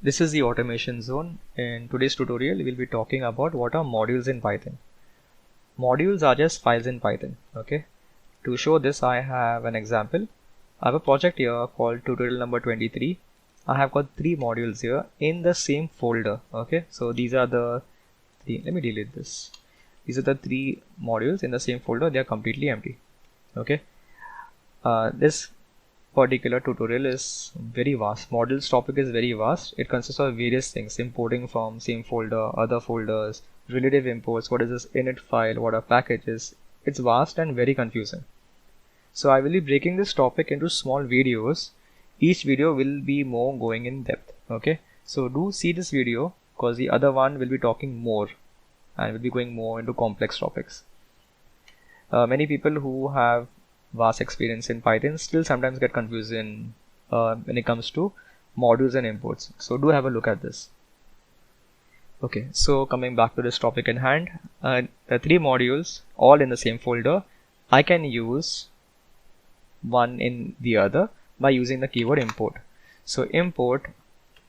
This is the automation zone. In today's tutorial, we'll be talking about what are modules in Python. Modules are just files in Python. Okay. To show this, I have an example. I have a project here called tutorial number 23. I have got 3 modules here in the same folder. Okay. So these are the 3. Let me delete this. These are the 3 modules in the same folder. They are completely empty. Okay. This particular tutorial is very vast. Modules topic is very vast. It consists of various things: importing from same folder, other folders, relative imports, what is this init file, what are packages. It's vast and very confusing. So I will be breaking this topic into small videos. Each video will be more going in depth. Okay, so do see this video because the other one will be talking more and will be going more into complex topics. Many people who have vast experience in Python still sometimes get confused when it comes to modules and imports. So do have a look at this. Okay, so coming back to this topic in hand, the 3 modules all in the same folder. I can use one in the other by using the keyword import. So import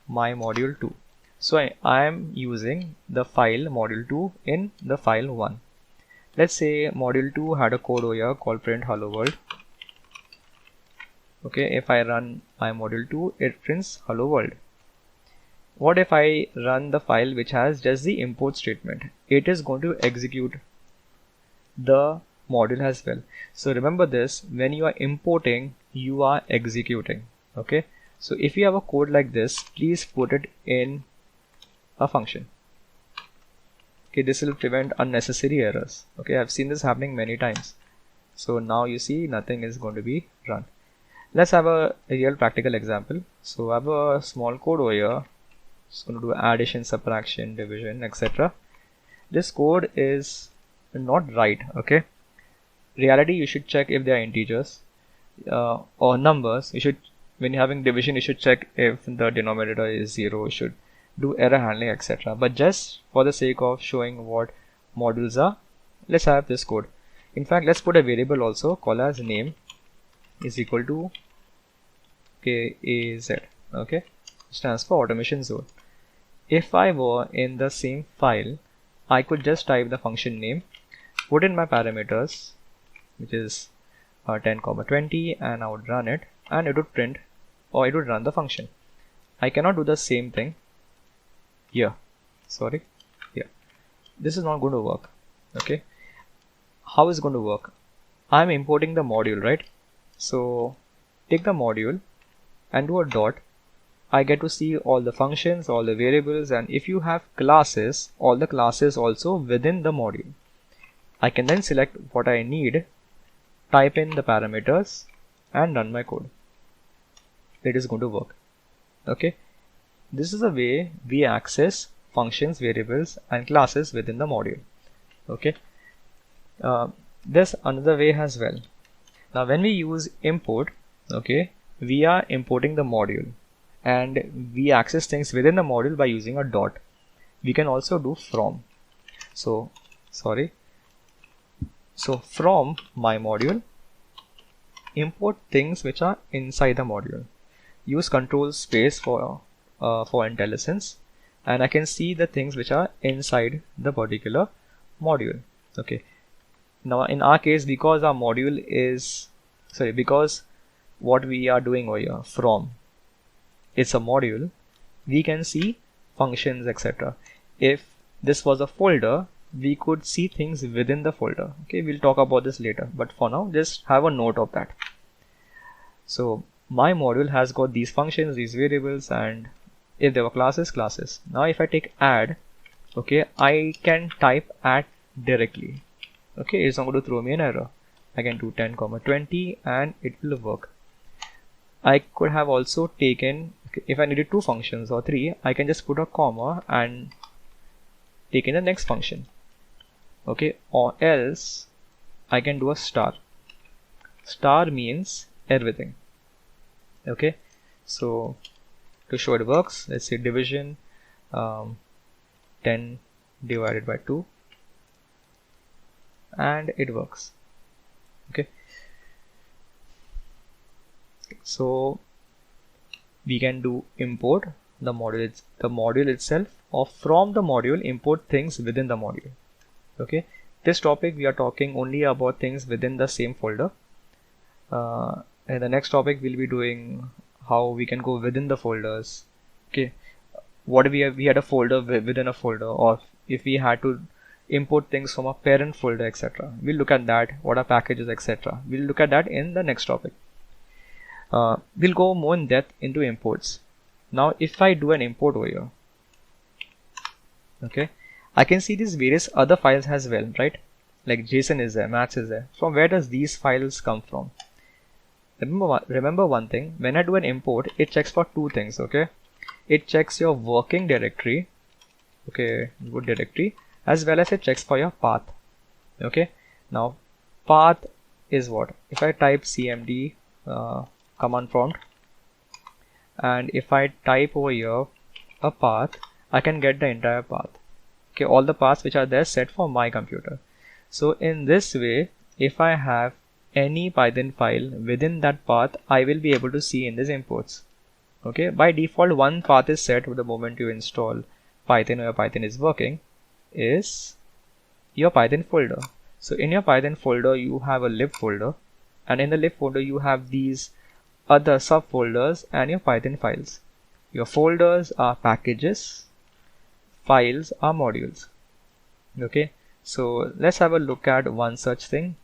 my module 2. So I am using the file module 2 in the file 1. Let's say module 2 had a code over here called print hello world. Okay, if I run my module 2, it prints hello world. What if I run the file which has just the import statement? It is going to execute the module as well. So remember this, when you are importing, you are executing. Okay, so if you have a code like this, please put it in a function. Okay, this will prevent unnecessary errors. Okay, I've seen this happening many times. So now you see nothing is going to be run. Let's have a real practical example. So I have a small code over here. It's going to do addition, subtraction, division, etc. This code is not right. Okay, reality you should check if they are integers or numbers. You should, when you're having division, you should check if the denominator is 0. You should do error handling, etc. But just for the sake of showing what modules are, let's have this code. In fact, let's put a variable also called as name is equal to KAZ. Okay, stands for automation zone. If I were in the same file, I could just type the function name, put in my parameters, which is 10,20, and I would run it, and it would print, or it would run the function. I cannot do the same thing here. Sorry, here. This is not going to work. Okay, how is it going to work? I'm importing the module, right? So take the module and do a dot. I get to see all the functions, all the variables, and if you have classes, all the classes also within the module. I can then select what I need, type in the parameters, and run my code. It is going to work. Okay, this is the way we access functions, variables, and classes within the module. Okay, there's another way as well. Now when we use import, okay, we are importing the module and we access things within the module by using a dot. We can also do from. So from my module, import things which are inside the module. Use control space for IntelliSense, and I can see the things which are inside the particular module. Okay, now in our case, because our module is because what we are doing over here from, it's a module, we can see functions, etc. If this was a folder, we could see things within the folder. Okay, we'll talk about this later, but for now just have a note of that. So my module has got these functions, these variables, and if there were classes. Now if I take add, okay, I can type add directly. Okay, it's not going to throw me an error. I can do 10,20 and it will work. I could have also taken, if I needed 2 functions or 3, I can just put a comma and take in the next function. Okay, or else I can do a star. Star means everything. Okay, so to show it works, let's say division 10 divided by 2, and it works. Okay, so we can do import the module itself, or from the module import things within the module. Okay, this topic we are talking only about things within the same folder. In the next topic we'll be doing how we can go within the folders. Okay, what we had a folder within a folder, or if we had to import things from a parent folder, etc. We'll look at that, what are packages, etc. We'll look at that in the next topic. We'll go more in depth into imports. Now if I do an import over here, okay, I can see these various other files as well, right? Like JSON is there, maths is there. From where does these files come from? Remember one thing, when I do an import, it checks for two things, okay? It checks your working directory, okay, good directory, as well as it checks for your path. Okay, now path is what? If I type cmd command prompt, and if I type over here a path, I can get the entire path. Okay, all the paths which are there set for my computer. So in this way, if I have any Python file within that path, I will be able to see in these imports. Okay, by default one path is set the moment you install Python or your Python is working, is your Python folder. So in your Python folder you have a lib folder, and in the lib folder you have these other subfolders and your Python files. Your folders are packages, files are modules. Okay, so let's have a look at one such thing,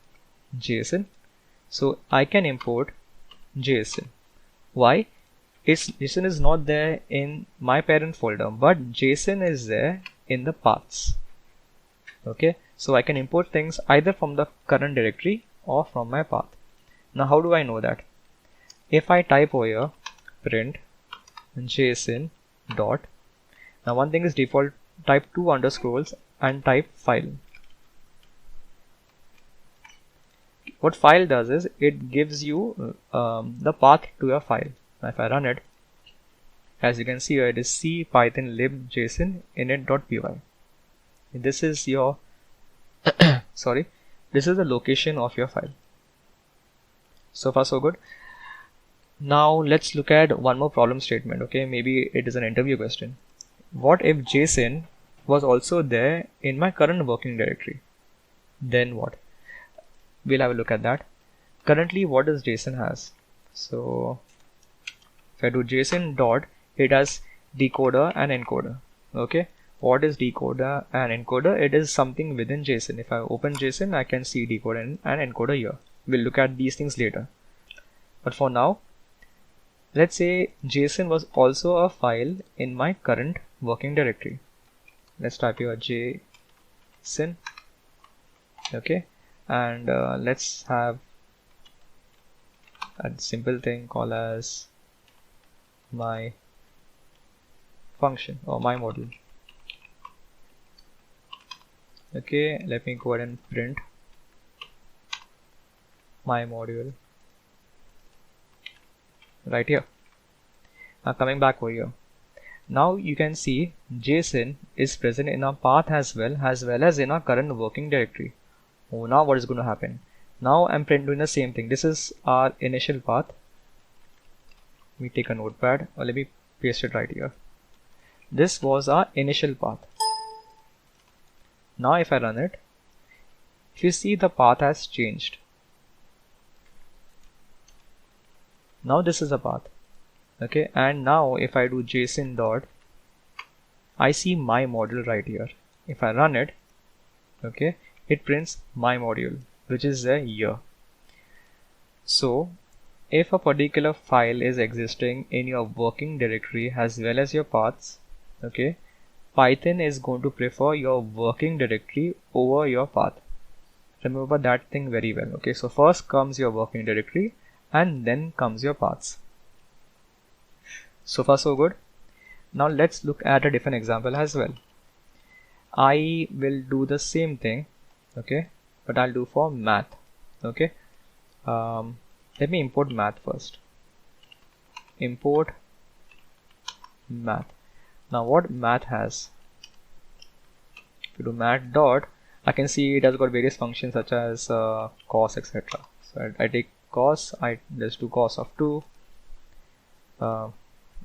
JSON. So I can import JSON. Why? JSON is not there in my parent folder, but JSON is there in the paths. Okay, so I can import things either from the current directory or from my path. Now how do I know that? If I type over here print JSON dot, now one thing is default, type 2 underscores and type file. What file does is it gives you the path to your file. Now if I run it, as you can see here, it is c python lib json init.py. This is your sorry, this is the location of your file. So far so good. Now let's look at one more problem statement. Okay, maybe it is an interview question. What if JSON was also there in my current working directory? Then what? We'll have a look at that. Currently, what does JSON has? So if I do JSON dot, it has decoder and encoder. Okay, what is decoder and encoder? It is something within JSON. If I open JSON, I can see decoder and encoder here. We'll look at these things later. But for now, let's say JSON was also a file in my current working directory. Let's type here JSON. Okay, and let's have a simple thing called as my function or my module. Okay, let me go ahead and print my module right here. Now coming back over here, now you can see JSON is present in our path as well as in our current working directory. Oh, now what is going to happen? Now I'm doing the same thing. This is our initial path. Let me take a notepad, or let me paste it right here. This was our initial path. Now if I run it, if you see, the path has changed. Now this is a path. Okay, and now if I do JSON dot, I see my module right here. If I run it, okay, it prints my module, which is there here. So if a particular file is existing in your working directory as well as your paths, okay, Python is going to prefer your working directory over your path. Remember that thing very well. Okay, so first comes your working directory and then comes your paths. So far so good. Now let's look at a different example as well. I will do the same thing, okay, but I'll do for math. Okay, let me import math first. Import math. Now what math has? If you do math dot, I can see it has got various functions such as cos, etc. So I take cos, let's do cos of 2.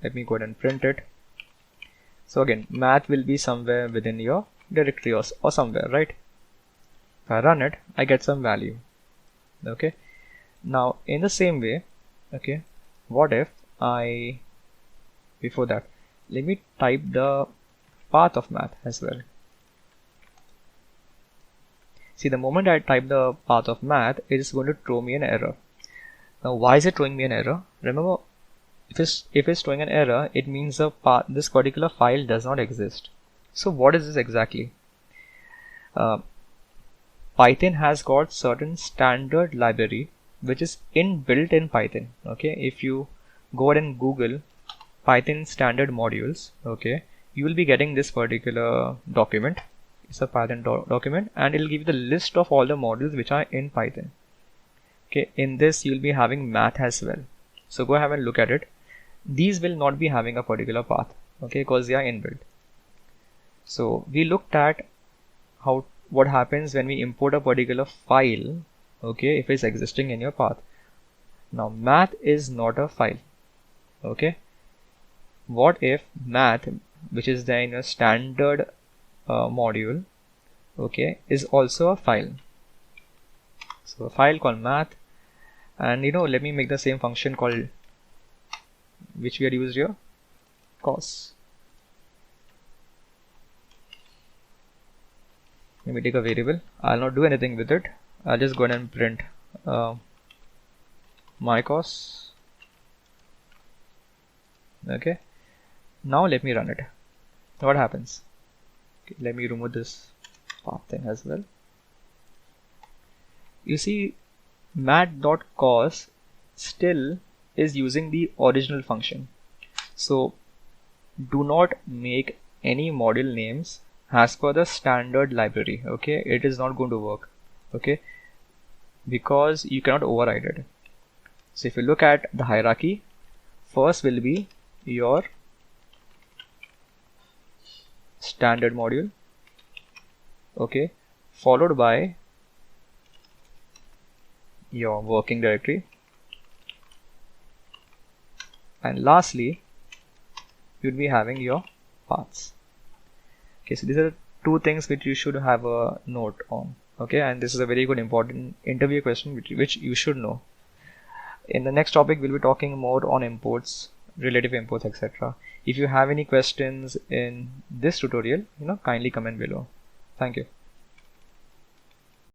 Let me go ahead and print it. So again, math will be somewhere within your directory or somewhere, right? If I run it, I get some value. Okay. Now in the same way, okay, what if before that, let me type the path of math as well. See, the moment I type the path of math, it is going to throw me an error. Now, why is it throwing me an error? Remember, if it's throwing an error, it means this particular file does not exist. So what is this exactly? Python has got certain standard library which is inbuilt in Python. Okay, if you go ahead and Google Python standard modules, okay, you will be getting this particular document. It's a Python document, and it'll give you the list of all the modules which are in Python. Okay, in this you'll be having math as well. So go ahead and look at it. These will not be having a particular path, okay, because they are inbuilt. So we looked at what happens when we import a particular file, okay, if it's existing in your path. Now math is not a file, okay. What if math, which is there in a standard module, okay, is also a file? So a file called math, and let me make the same function called, which we had used here, cos. Let me take a variable. I'll not do anything with it. I'll just go ahead and print my cos. Okay. Now let me run it. What happens? Okay, let me remove this path thing as well. You see, mat.cos still is using the original function. So do not make any module names as per the standard library. Okay, it is not going to work. Okay, because you cannot override it. So if you look at the hierarchy, first will be your standard module, okay, followed by your working directory, and lastly you'll be having your paths. Okay, so these are two things which you should have a note on. Okay, and this is a very good important interview question which you should know. In the next topic we'll be talking more on imports, relative imports, etc. If you have any questions in this tutorial, kindly comment below. Thank you.